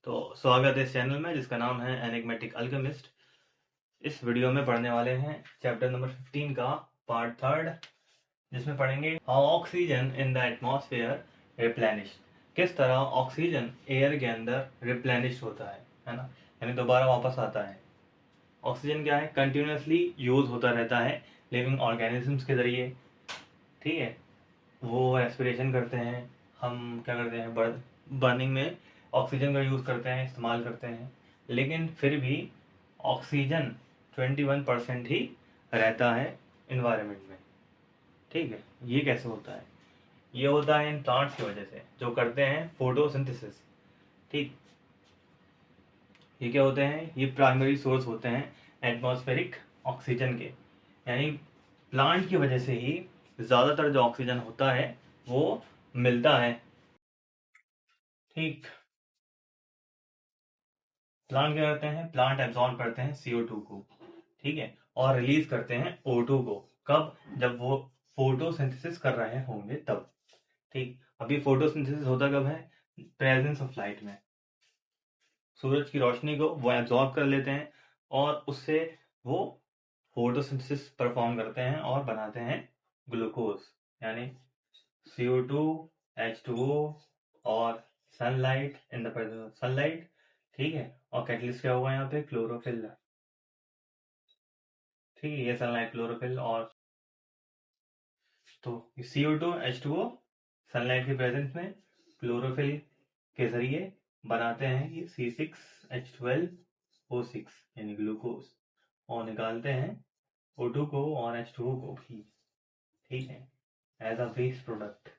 तो स्वागत है इस चैनल में जिसका नाम है एनिग्मेटिक अल्केमिस्ट। इस वीडियो में पढ़ने वाले हैं चैप्टर नंबर 15 का पार्ट थर्ड, जिसमें पढ़ेंगे how oxygen in the atmosphere replenish. किस तरह ऑक्सीजन एयर के अंदर रिप्लेनिश होता है ना, यानी दोबारा वापस आता है। ऑक्सीजन क्या है, कंटिन्यूसली यूज होता रहता है लिविंग ऑर्गेनिजम्स के जरिए। ठीक है, वो रेस्पिरेशन करते हैं, हम क्या करते हैं, बर्निंग में ऑक्सीजन का यूज़ करते हैं, इस्तेमाल करते हैं, लेकिन फिर भी ऑक्सीजन 21% ही रहता है इन्वायरमेंट में। ठीक है, ये कैसे होता है? ये होता है इन प्लांट्स की वजह से जो करते हैं फोटोसिंथेसिस। ठीक, ये क्या होते हैं? ये प्राइमरी सोर्स होते हैं एटमॉस्फेरिक ऑक्सीजन के, यानी प्लांट की वजह से ही ज़्यादातर जो ऑक्सीजन होता है वो मिलता है। ठीक, प्लांट क्या करते हैं? प्लांट एब्जॉर्ब करते हैं CO2 को, ठीक है, और रिलीज करते हैं O2 को। कब? जब वो फोटोसिंथेसिस कर रहे होंगे तब। ठीक, अभी फोटोसिंथेसिस होता कब है? प्रेजेंस ऑफ लाइट में। सूरज की रोशनी को वो एब्जॉर्ब कर लेते हैं और उससे वो फोटोसिंथेसिस परफॉर्म करते हैं और बनाते हैं ग्लूकोज, यानी CO2, H2O और sunlight in the presence of sunlight. ठीक है, और कैटलिस्ट क्या होगा यहाँ पे? क्लोरोफिल। ठीक है, ये सनलाइट, क्लोरोफिल और तो CO2 H2O सनलाइट के प्रेजेंस में क्लोरोफिल के जरिए बनाते हैं ये C6H12O6 यानी ग्लूकोज, और निकालते हैं O2 को और H2O को भी। ठीक है, एज अ वेस्ट प्रोडक्ट।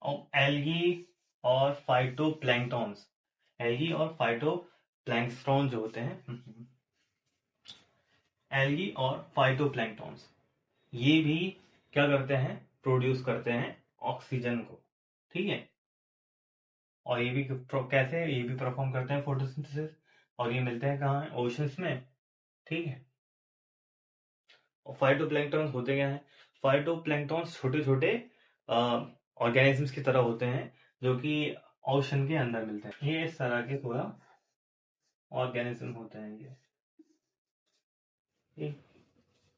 और एल्गी और फाइटोप्लैंक्टॉन्स, एल्गी और फाइटोप्लैंक्टॉन जो होते हैं, एल्गी और फाइटोप्लैंक्टॉन्स, ये भी क्या करते हैं? प्रोड्यूस करते हैं ऑक्सीजन को। ठीक है, और ये भी कैसे? ये भी परफॉर्म करते हैं फोटोसिंथेसिस, और ये मिलते हैं कहाँ? ओशंस में। ठीक है, और फाइटोप्लैंक्टन्स होते क्या हैं? फाइटोप्लैंक्टन्स छोटे छोटे ऑर्गेनिजम्स की तरह होते हैं जो कि ओशन के अंदर मिलते हैं। ये इस तरह के थोड़ा ऑर्गेनिज्म होते हैं, ये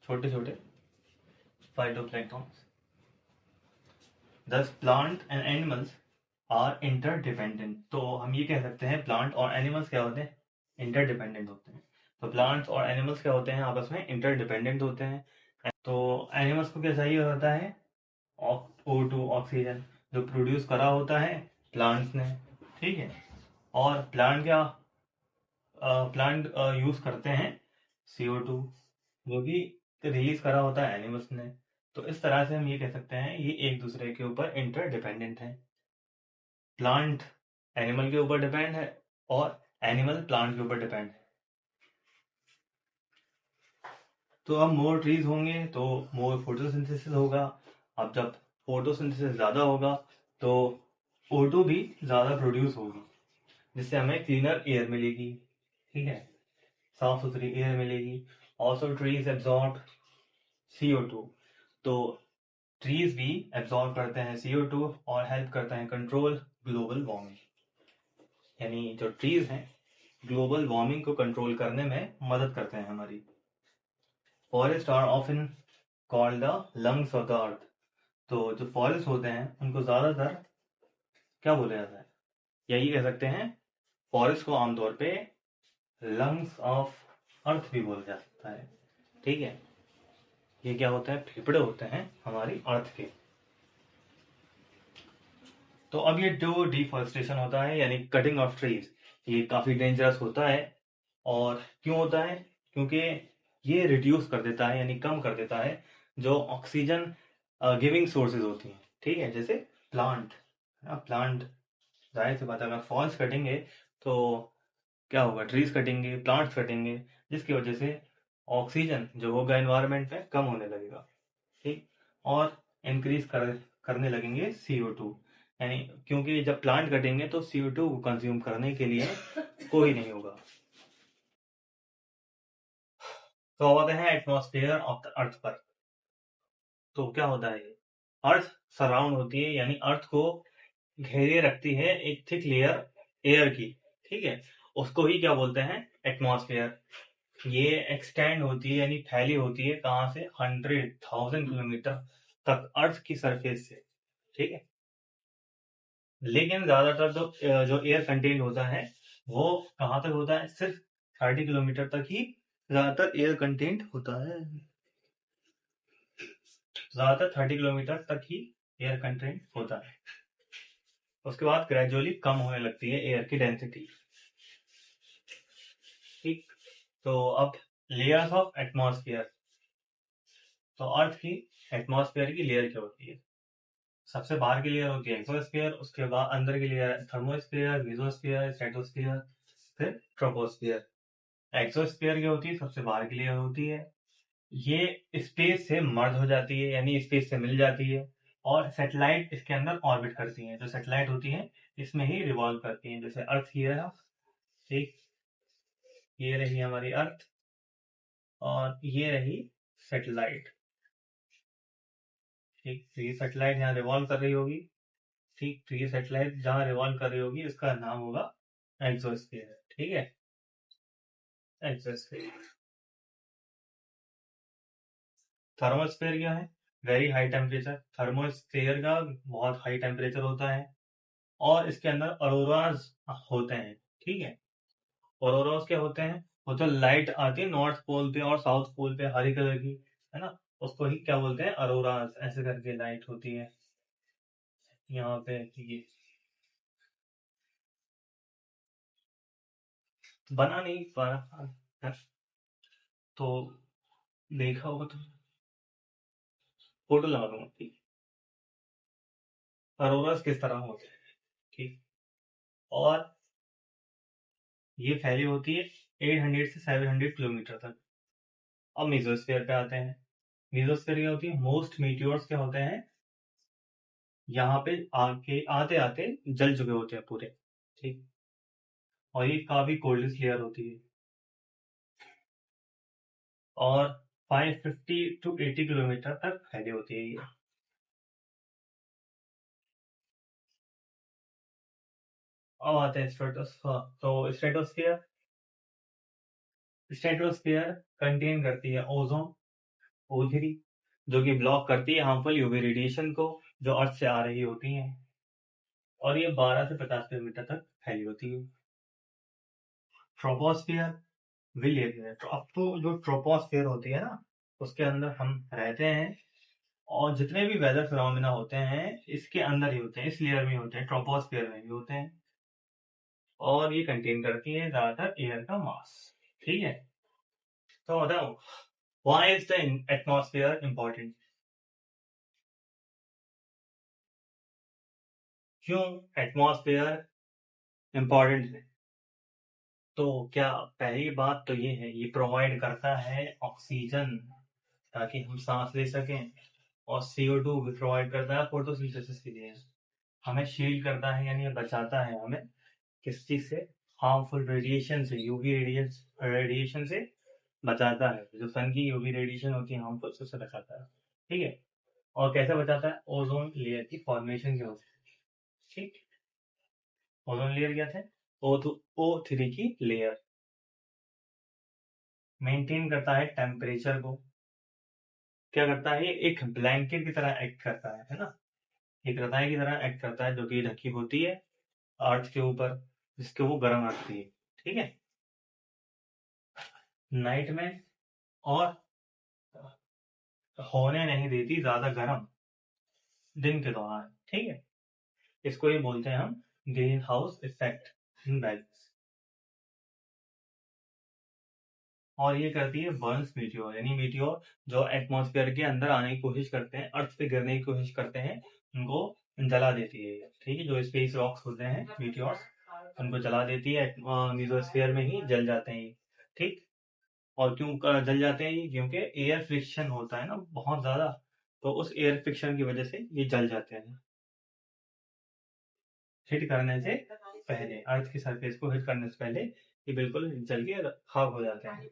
छोटे छोटे phytoplanktons. Thus plant and animals are interdependent. तो हम ये कह सकते हैं प्लांट और एनिमल्स क्या होते हैं? इंटरडिपेंडेंट होते हैं। तो प्लांट्स और एनिमल्स क्या होते हैं? आपस में इंटरडिपेंडेंट होते हैं। तो एनिमल्स को क्या चाहिए होता है? O2 ऑक्सीजन, जो प्रोड्यूस करा होता है प्लांट्स ने। ठीक है, और प्लांट यूज करते हैं CO2, जो कि रिलीज करा होता है एनिमल्स ने। तो इस तरह से हम ये कह सकते हैं ये एक दूसरे के ऊपर इंटरडिपेंडेंट है। प्लांट एनिमल के ऊपर डिपेंड है और एनिमल प्लांट के ऊपर डिपेंड है। तो अब मोर ट्रीज होंगे तो मोर फोटोसिंथेसिस होगा। अब जब फोटोसिंथेसिस ज्यादा होगा तो O2 भी ज्यादा प्रोड्यूस होगी, जिससे हमें क्लीनर एयर मिलेगी। ठीक है, साफ सुथरी एयर मिलेगी। ऑल्सो ट्रीज एब्जॉर्ब CO2, तो ट्रीज भी एब्जॉर्ब करते हैं CO2 और हेल्प करते हैं कंट्रोल ग्लोबल वार्मिंग, यानी जो ट्रीज हैं ग्लोबल वार्मिंग को कंट्रोल करने में मदद करते हैं हमारी। Forest are often called the lungs of the earth. तो जो फॉरेस्ट होते हैं उनको ज्यादातर क्या बोला जाता है? यही कह सकते हैं, फॉरेस्ट को आमतौर पे लंग्स ऑफ अर्थ भी बोला जा सकता है। ठीक है, ये क्या होता है? फेफड़े होते हैं हमारी अर्थ के। तो अब ये जो डिफॉरेस्टेशन होता है यानी कटिंग ऑफ ट्रीज, ये काफी डेंजरस होता है। और क्यों होता है? क्योंकि ये रिड्यूस कर देता है यानी कम कर देता है जो ऑक्सीजन गिविंग सोर्सेज होती हैं। ठीक है, जैसे प्लांट, प्लांट, जाहिर सी बात है अगर फॉरेस्ट कटेंगे तो क्या होगा? ट्रीज कटेंगे, प्लांट्स कटेंगे, जिसकी वजह से ऑक्सीजन जो होगा एनवायरनमेंट में कम होने लगेगा। ठीक, और इंक्रीज करने लगेंगे CO2, यानी क्योंकि जब प्लांट कटेंगे तो CO2 को कंज्यूम करने के लिए कोई नहीं होगा। तो अब आते हैं एटमॉस्फेयर ऑफ द अर्थ पर। तो क्या होता है? अर्थ सराउंड होती है, यानी अर्थ को घेरे रखती है एक थिक लेयर एयर की, ठीक है, उसको ही क्या बोलते हैं, एटमॉस्फेयर। ये एक्सटेंड होती है यानी फैली होती है कहाँ से, 100,000 किलोमीटर तक अर्थ की सरफेस से, ठीक है। लेकिन ज्यादातर जो एयर कंटेन होता है वो कहाँ तक होता है, सिर्फ 30 किलोमीटर तक ही ज्यादातर एयर कंटेंट होता है। ज्यादातर 30 किलोमीटर तक ही एयर कंटेंट होता है। उसके बाद ग्रेजुअली कम होने लगती है एयर की डेंसिटी, ठीक। तो अब लेयर्स ऑफ एटमॉस्फेयर, तो अर्थ की एटमॉस्फेयर की लेयर क्या होती है। सबसे बाहर की लेयर होती है एक्सोस्फेयर, उसके बाद अंदर की लेयर थर्मोस्फेयर, मेसोस्फेयर, स्ट्रेटोस्फेयर, फिर ट्रोपोस्फेयर। एक्सोस्फेयर क्या होती है, सबसे बाहर की लेयर होती है, ये स्पेस से मर्ज हो जाती है यानी स्पेस से मिल जाती है, और सैटेलाइट इसके अंदर ऑर्बिट करती हैं। जो सैटेलाइट होती हैं इसमें ही रिवॉल्व करती हैं, जैसे अर्थ ये रहा, ठीक, ये रही हमारी अर्थ और ये रही सैटेलाइट, ठीक। तो ये सैटेलाइट यहाँ रिवॉल्व कर रही होगी, ठीक। तो ये सैटेलाइट जहाँ रिवॉल्व कर रही होगी इसका नाम होगा एक्सोस्फीयर, ठीक है, एक्सोस्फीयर। थर्मोस्फीयर क्या है, वेरी हाई टेम्परेचर। थर्मोस्फीयर का बहुत हाई टेम्परेचर होता है और इसके अंदर अरोराज होते हैं, ठीक है। ऑरोरास क्या होते हैं, वो तो लाइट आती है नॉर्थ पोल पे और साउथ पोल पे हरी कलर की, है ना, उसको ही क्या बोलते हैं, अरोरास, ऐसे करके लाइट होती है यहाँ पे। ये बना नहीं पा रहा है, तो देखा होगा तो फोटो लगा दूंगा, ठीक। अरोरास किस तरह होते हैं, ठीक। और ये फैली होती है 800 से 700 किलोमीटर तक। अब मेसोस्फेयर पे आते हैं। मेसोस्फेयर क्या होती है, मोस्ट मीटियोर्स क्या होते हैं, यहाँ पे आके आते आते जल चुके होते हैं पूरे, ठीक। और ये काफी कोल्डेस्ट लेयर होती है और 550 टू 80 किलोमीटर तक फैली होती है ये। अब आते हैं स्ट्रेटोस्फीयर। तो स्ट्रेटोस्फीयर, स्ट्रेटोस्फीयर कंटेन करती है ओजोन, O3, जो कि ब्लॉक करती है हार्मफुल यूवी रेडिएशन को जो अर्थ से आ रही होती है, और ये 12 से 50 किलोमीटर तक फैली होती है। ट्रोपोस्फियर विल एरिया, तो अब तो जो ट्रोपोस्फियर होती है ना उसके अंदर हम रहते हैं, और जितने भी वेदर फिनोमिना होते हैं इसके अंदर ही होते हैं, इस लेयर में होते हैं, ट्रोपोस्फियर में भी होते हैं, और ये कंटेन करती है ज्यादातर एयर का मास, ठीक है। तो बताओ, why is the atmosphere important, क्यों एटमॉस्फेयर इंपॉर्टेंट है। तो क्या, पहली बात तो ये है, ये प्रोवाइड करता है ऑक्सीजन ताकि हम सांस ले सकें, और CO2 भी प्रोवाइड करता है फोटोसिंथेसिस के लिए, हमें शील्ड करता है यानी बचाता है हमें किस चीज से, हार्मफुल रेडिएशन से, यूवी रेडिएशन से बचाता है। जो सन की यूवी रेडिएशन होती है हार्मफुल, उससे बचाता है, ठीक है। और कैसे बचाता है, ओजोन लेयर की फॉर्मेशन की वजह से, ठीक। ओजोन लेयर क्या थे, O3 की लेयर मेंटेन करता है टेम्परेचर को, क्या करता है, ये एक ब्लैंकेट की तरह एक्ट करता है ना, एक रजाई की तरह एक्ट करता है जो कि ढकी होती है अर्थ के ऊपर, जिसके वो गर्म रखती है, ठीक है, नाइट में, और होने नहीं देती ज्यादा गर्म दिन के दौरान, ठीक है। इसको ये बोलते हैं हम green house effect in balance. और ये करती है बर्न्स मीटियोर, यानी मीटियोर जो एटमॉस्फेयर के अंदर आने की कोशिश करते हैं, अर्थ पे गिरने की कोशिश करते हैं, उनको जला देती है, ठीक है। जो स्पेस रॉक्स होते हैं मीटियोर्स, उनको जला देती है, मेसोस्फीयर में ही जल जाते हैं, ठीक। और क्यों जल जाते हैं ये, क्योंकि एयर फ्रिक्शन होता है ना बहुत ज्यादा, तो उस एयर फ्रिक्शन की वजह से ये जल जाते हैं, हिट करने से पहले, अर्थ की सरफेस को हिट करने से पहले ये बिल्कुल जल के खाक हो जाते हैं।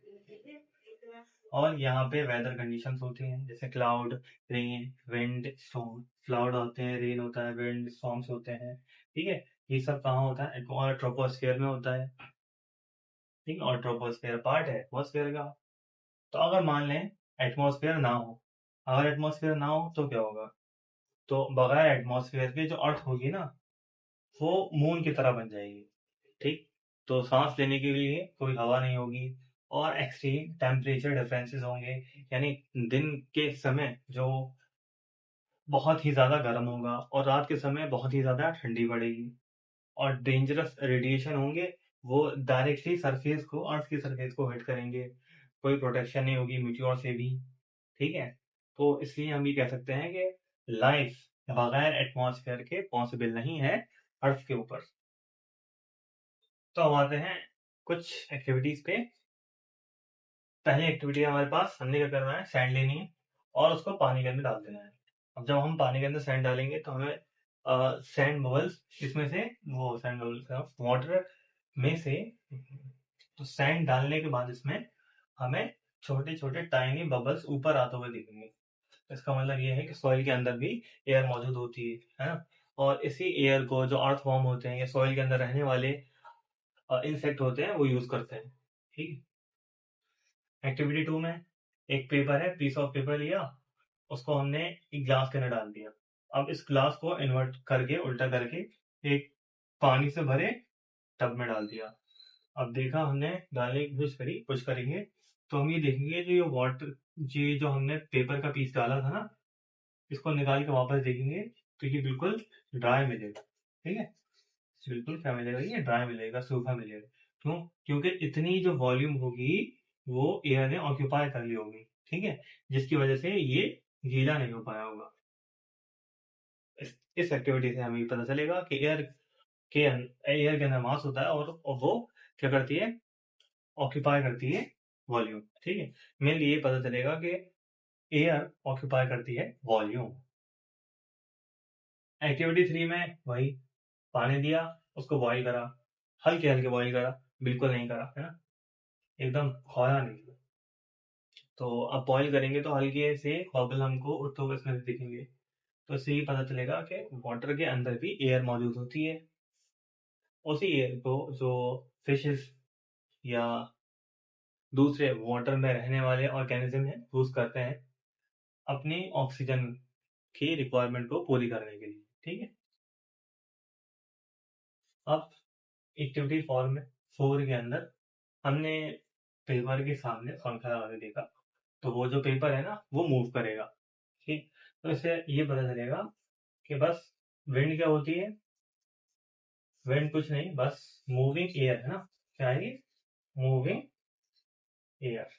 और यहाँ पे वेदर कंडीशंस होती हैं जैसे cloud, rain, wind, storm. Cloud होते हैं, रेन होता है, विंड, स्टॉर्म्स होते हैं, ठीक है, ये सब कहाँ होता है? ट्रोपोस्फेयर में होता है। ठीक है, और ट्रोपोस्फेयर पार्ट है एटमॉस्फेयर का। तो अगर मान लें एटमॉस्फेयर ना हो, अगर एटमॉस्फेयर ना हो तो क्या होगा? तो बगैर एटमॉस्फेयर के जो अर्थ होगी ना, वो मून की तरह बन जाएगी। ठीक, तो सांस लेने के लिए कोई हवा नहीं होगी, और एक्सट्रीम टेम्परेचर डिफरेंसेस होंगे, यानी दिन के समय जो बहुत ही ज्यादा गर्म होगा और रात के समय बहुत ही ज्यादा ठंडी पड़ेगी, और डेंजरस रेडिएशन होंगे, वो डायरेक्टली सरफेस को, अर्थ की सरफेस को हिट करेंगे। कोई प्रोटेक्शन नहीं होगी मीटियोर से भी। ठीक है, तो इसलिए हम ये कह सकते हैं कि लाइफ बगैर एटमॉस्फेयर के पॉसिबल नहीं है अर्थ के ऊपर। तो अब आते हैं कुछ एक्टिविटीज पे। पहली एक्टिविटी हमारे पास, हमने क्या करना है, सैंड लेनी है और उसको पानी के अंदर डाल देना है। अब जब हम पानी के अंदर सैंड डालेंगे तो हमें सैंड बबल्स, इसमें से वो सैंड बबल्स वाटर में से, तो सैंड डालने के बाद इसमें हमें छोटे छोटे टाइनी बबल्स ऊपर आते हुए दिखेंगे। इसका मतलब ये है कि सॉइल के अंदर भी एयर मौजूद होती है ना? और इसी एयर को जो अर्थ फॉर्म होते हैं या सॉइल के अंदर रहने वाले इंसेक्ट होते हैं वो यूज करते हैं। ठीक है, एक्टिविटी 2 में एक पेपर है, पीस ऑफ पेपर लिया, उसको हमने एक ग्लास के अंदर डाल दिया। अब इस ग्लास को इन्वर्ट करके, उल्टा करके, एक पानी से भरे टब में डाल दिया। अब देखा हमने, डालने की कोशिश करी, कुछ करेंगे तो हम ये देखेंगे जो ये वाटर, ये जो हमने पेपर का पीस डाला था ना, इसको निकाल के वापस देखेंगे तो ये बिल्कुल ड्राई मिलेगा। ठीक है, बिल्कुल क्या मिलेगा? ये ड्राई मिलेगा, सूखा मिलेगा। क्यों? क्योंकि इतनी जो वॉल्यूम होगी वो एयर ने ऑक्यूपाई कर ली होगी। ठीक है, जिसकी वजह से ये गीला नहीं हो पाया होगा। इस एक्टिविटी से हमें पता चलेगा कि एयर के अंदर मास होता है, और वो क्या करती है? ऑक्यूपाई करती है वॉल्यूम। ठीक है, मेनली ये पता चलेगा कि एयर ऑक्यूपाई करती है वॉल्यूम। एक्टिविटी 3 में वही, पानी दिया, उसको बॉईल करा, हल्के हल्के बॉईल करा, बिल्कुल नहीं करा, है ना, एकदम खोया नहीं। तो अब बॉईल करेंगे तो हल्के से बबल हमको उठते हुए इसमें से दिखेंगे। तो इससे ये पता चलेगा कि वाटर के अंदर भी एयर मौजूद होती है। उसी एयर को जो फिशेस या दूसरे वाटर में रहने वाले ऑर्गेनिज्म हैं यूज करते हैं अपनी ऑक्सीजन की रिक्वायरमेंट को पूरी करने के लिए। ठीक है, अब एक्टिविटी फॉर्म में 4 के अंदर हमने पेपर के सामने पंखा लगा के देखा, तो वो जो पेपर है ना वो मूव करेगा। ठीक, तो इससे ये पता चलेगा कि बस विंड क्या होती है? विंड कुछ नहीं, बस मूविंग एयर है ना। क्या है ये? Moving air.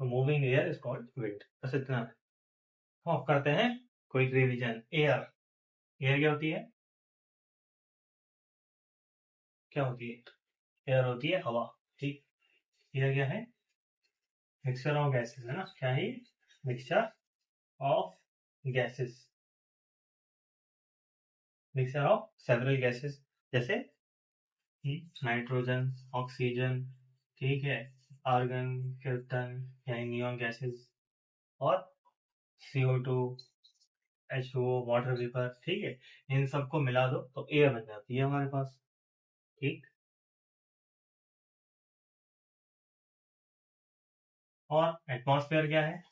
Moving air is called wind. बस इतना। अब करते हैं क्विक रिवीजन। एयर, एयर क्या होती है? क्या होती है? एयर होती है हवा। ठीक, एयर क्या है? मिक्सचर ऑफ गैसेस है ना। क्या है? Mixture of gases, mixture of several gases, जैसे नाइट्रोजन, ऑक्सीजन, ठीक है, आर्गन, कीर्तन यानी नियॉन गैसेस, और CO2, H2O, वाटर वेपर। ठीक है, इन सबको मिला दो तो एयर बन जाती है हमारे पास। ठीक, और एटमॉस्फेयर क्या है?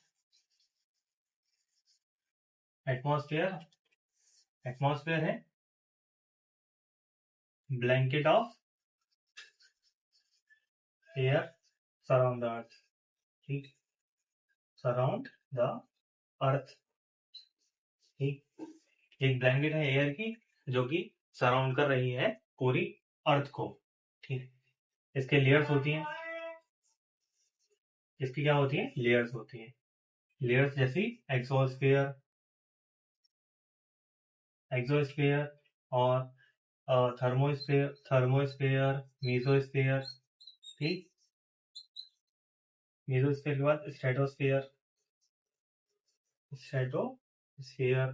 एटमॉस्फेयर, एटमॉस्फेयर है blanket of air surround the earth. ठीक, सराउंड द अर्थ। ठीक, एक ब्लैंकेट है एयर की जो कि सराउंड कर रही है पूरी अर्थ को। ठीक, इसके लेयर्स होती हैं, इसकी क्या होती है? लेयर्स होती हैं। लेयर्स जैसी एक्सोस्फेयर, एक्सोस्फेयर, और थर्मोस्फेयर, थर्मोस्फेयर, मीजोस्फेयर। ठीक, मीजोस्फेयर के बाद स्ट्रेटोस्फेयर, स्ट्रेटोस्फेयर,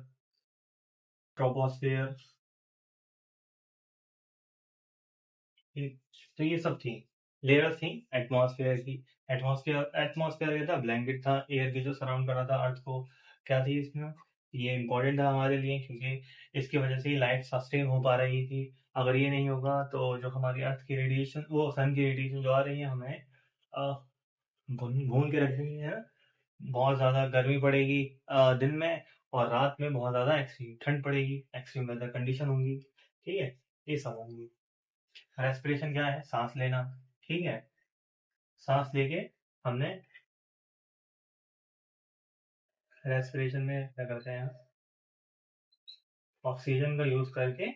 ट्रोपोस्फेयर। ठीक, तो ये सब थी, लेयर्स थी एटमॉस्फेयर की। एटमॉस्फेयर, एटमॉस्फेयर क्या था? ब्लैंकेट था एयर की जो सराउंड कर रहा था अर्थ को। क्या थी इसमें? ये इम्पोर्टेंट था हमारे लिए क्योंकि इसकी वजह से ही लाइफ सस्टेन हो पा रही थी। अगर ये नहीं होगा तो जो हमारी अर्थ की रेडिएशन, वो सन की रेडिएशन जो आ रही है हमें भून भून के रख देंगी, है ना। बहुत ज़्यादा गर्मी पड़ेगी दिन में, और रात में बहुत ज़्यादा एक्सट्रीम ठंड पड़ेगी, एक्सट्रीम वेदर कंडीशन होंगी। ठीक है, ये सब होंगी। रेस्पिरेशन क्या है? सांस लेना। ठीक है, सांस लेके हमने रेस्पिरेशन में क्या करते हैं, ऑक्सीजन का यूज करके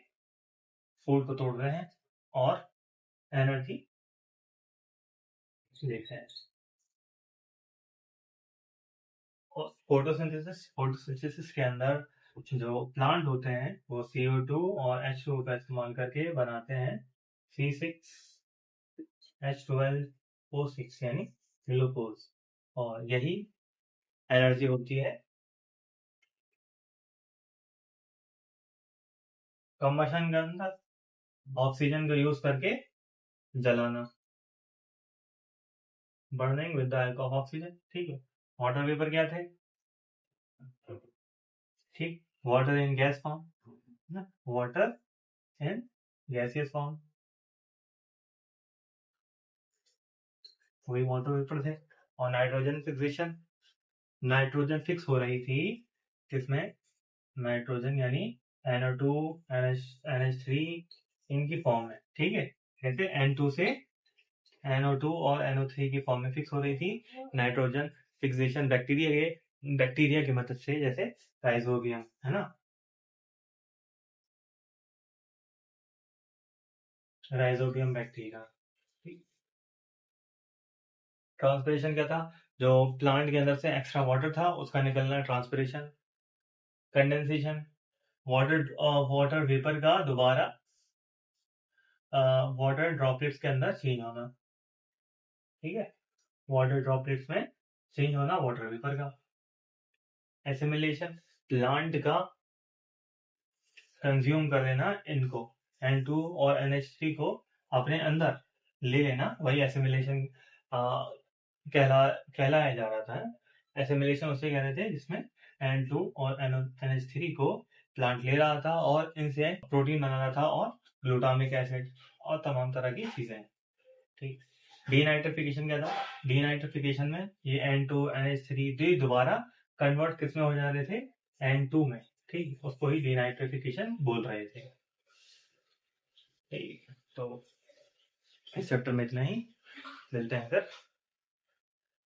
फूड को तोड़ रहे हैं और एनर्जी लेते हैं। और फोटोसिंथेसिस के अंदर जो प्लांट होते हैं वो CO2 और H2O का इस्तेमाल करके बनाते हैं C6H12O6 यानी ग्लूकोज, और यही एनर्जी होती है। कंबशन के अंदर ऑक्सीजन का यूज करके जलाना, burning with the help of oxygen. ठीक है, वाटर वेपर क्या थे? ठीक, water in gas form, water in gaseous form, वही वाटर वेपर थे। और नाइट्रोजन फिक्सेशन, नाइट्रोजन फिक्स हो रही थी किसमें? नाइट्रोजन यानी NO2 NH3 इनकी फॉर्म में। ठीक है, जैसे N2 से NO2 और NO3 की फॉर्म में फिक्स हो रही थी नाइट्रोजन फिक्सेशन बैक्टीरिया की मदद से, जैसे राइजोबियम, है ना। Rhizobium bacteria. ट्रांसपिरेशन क्या था? जो प्लांट के अंदर से एक्स्ट्रा वाटर था उसका निकलना, transpiration. Condensation, water water vapour का दोबारा वाटर ड्रॉपलेट्स के अंदर चेंज होना। ठीक है, वाटर ड्रॉपलेट्स में चेंज होना वाटर वेपर का। एसिमिलेशन, प्लांट का कंज्यूम कर लेना इनको, N2 और NH3 को अपने अंदर ले लेना, वही एसिमिलेशन कहलाया जा रहा था। एसिमिलेशन उसे कह रहे थे जिसमें N2 और NH3 को प्लांट ले रहा था और इनसे प्रोटीन बना रहा था और ग्लूटामिक एसिड और तमाम तरह की चीजें। ठीक, डीनाइट्रिफिकेशन क्या था? डीनाइट्रिफिकेशन में ये N2 NH3 दोबारा कन्वर्ट किसमें हो जा रहे थे? N2 में। ठीक, उसको ही डीनाइट्रिफिकेशन बोल रहे थे। ठीक, तो इस चैप्टर में इतना ही, मिलते हैं फिर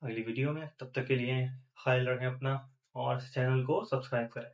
अगली वीडियो में। तब तक के लिए ख्याल रखें अपना और चैनल को सब्सक्राइब करें।